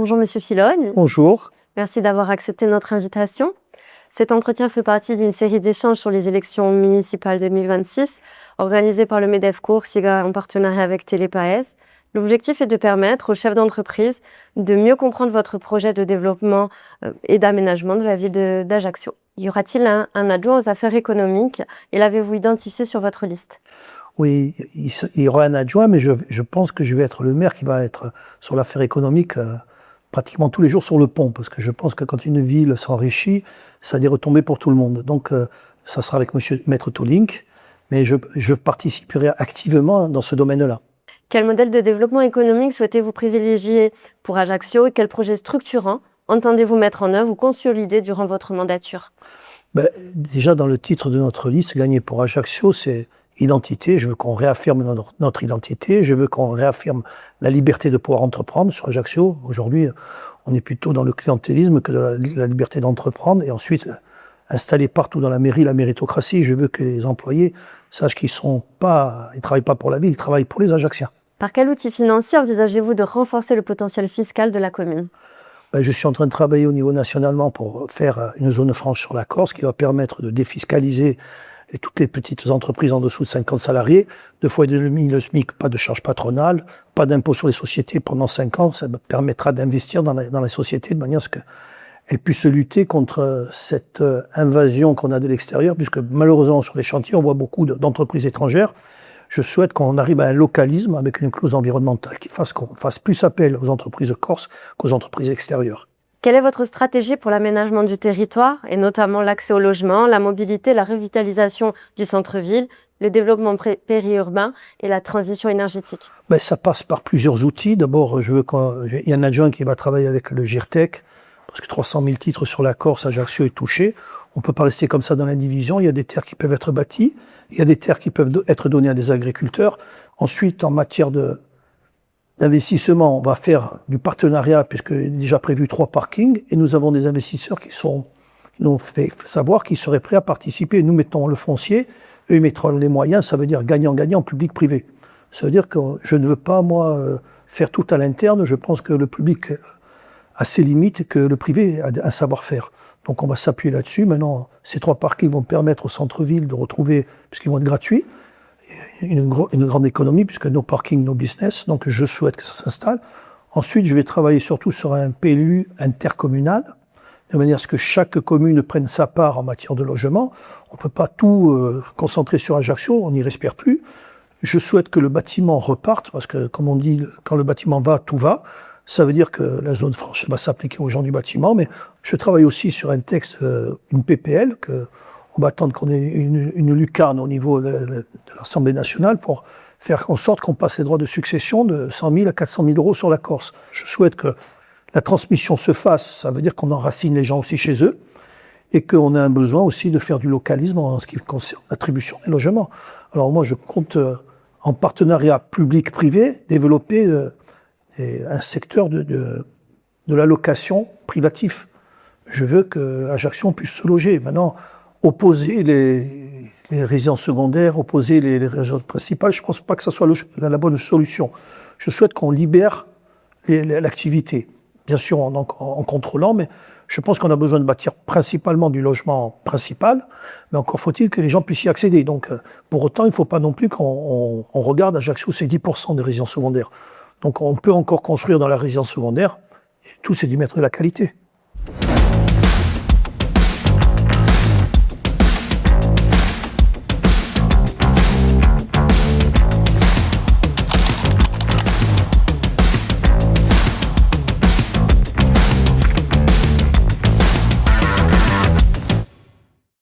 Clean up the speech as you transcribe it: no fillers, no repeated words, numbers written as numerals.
Bonjour Monsieur Filonne. Bonjour. Merci d'avoir accepté notre invitation. Cet entretien fait partie d'une série d'échanges sur les élections municipales 2026 organisées par le MEDEF-Cours SIGA en partenariat avec Télépaès. L'objectif est de permettre aux chefs d'entreprise de mieux comprendre votre projet de développement et d'aménagement de la ville d'Ajaccio. Y aura-t-il un adjoint aux affaires économiques et l'avez-vous identifié sur votre liste? Oui, il y aura un adjoint, mais je pense que je vais être le maire qui va être sur l'affaire économique pratiquement tous les jours sur le pont, parce que je pense que quand une ville s'enrichit, ça a des retombées pour tout le monde. Donc, ça sera avec Monsieur Maître Tolink, mais je participerai activement dans ce domaine-là. Quel modèle de développement économique souhaitez-vous privilégier pour Ajaccio et quels projets structurants entendez-vous mettre en œuvre ou consolider durant votre mandature? Déjà, dans le titre de notre liste, Gagner pour Ajaccio, c'est identité. Je veux qu'on réaffirme notre identité. Je veux qu'on réaffirme la liberté de pouvoir entreprendre sur Ajaccio. Aujourd'hui, on est plutôt dans le clientélisme que dans la liberté d'entreprendre. Et ensuite, installer partout dans la mairie la méritocratie. Je veux que les employés sachent qu'ils ne travaillent pas pour la ville, ils travaillent pour les Ajacciens. Par quel outil financier envisagez-vous de renforcer le potentiel fiscal de la commune? Je suis en train de travailler au niveau nationalement pour faire une zone franche sur la Corse qui va permettre de défiscaliser toutes les petites entreprises en dessous de 50 salariés, 2,5 fois le SMIC, pas de charges patronales, pas d'impôt sur les sociétés pendant 5 ans. Ça me permettra d'investir dans la société de manière à ce qu'elle puisse lutter contre cette invasion qu'on a de l'extérieur, puisque malheureusement sur les chantiers, on voit beaucoup d'entreprises étrangères. Je souhaite qu'on arrive à un localisme avec une clause environnementale qui fasse qu'on fasse plus appel aux entreprises corses qu'aux entreprises extérieures. Quelle est votre stratégie pour l'aménagement du territoire, et notamment l'accès au logement, la mobilité, la revitalisation du centre-ville, le développement périurbain et la transition énergétique? Ça passe par plusieurs outils. D'abord, il y a un adjoint qui va travailler avec le GIRTEC, parce que 300 000 titres sur la Corse, Ajaccio est touché. On ne peut pas rester comme ça dans l'indivision. Il y a des terres qui peuvent être bâties, il y a des terres qui peuvent être données à des agriculteurs. Ensuite, en matière d'investissement, on va faire du partenariat, puisque déjà prévu 3 parkings, et nous avons des investisseurs qui nous ont fait savoir qu'ils seraient prêts à participer. Nous mettons le foncier, eux ils mettront les moyens, ça veut dire gagnant-gagnant, public-privé. Ça veut dire que je ne veux pas, moi, faire tout à l'interne. Je pense que le public a ses limites et que le privé a un savoir-faire. Donc on va s'appuyer là-dessus. Maintenant, ces 3 parkings vont permettre au centre-ville de retrouver, puisqu'ils vont être gratuits, une grande économie, puisque nos parkings, nos business, donc je souhaite que ça s'installe. Ensuite, je vais travailler surtout sur un PLU intercommunal, de manière à ce que chaque commune prenne sa part en matière de logement. On ne peut pas tout concentrer sur Ajaccio, on n'y respire plus. Je souhaite que le bâtiment reparte, parce que, comme on dit, quand le bâtiment va, tout va. Ça veut dire que la zone franche va s'appliquer aux gens du bâtiment, mais je travaille aussi sur un texte, une PPL, on va attendre qu'on ait une lucarne au niveau de l'Assemblée nationale pour faire en sorte qu'on passe les droits de succession de 100 000 à 400 000 euros sur la Corse. Je souhaite que la transmission se fasse, ça veut dire qu'on enracine les gens aussi chez eux, et qu'on a un besoin aussi de faire du localisme en ce qui concerne l'attribution des logements. Alors moi, je compte, en partenariat public-privé, développer un secteur de la location privatif. Je veux qu'Ajaccio puisse se loger. Maintenant, opposer les résidences secondaires, opposer les résidences principales, je ne pense pas que ça soit la bonne solution. Je souhaite qu'on libère l'activité, bien sûr en contrôlant, mais je pense qu'on a besoin de bâtir principalement du logement principal, mais encore faut-il que les gens puissent y accéder. Donc, pour autant, il ne faut pas non plus qu'on regarde Ajaccio, c'est 10% des résidences secondaires. Donc on peut encore construire dans la résidence secondaire, et tout c'est d'y mettre de la qualité.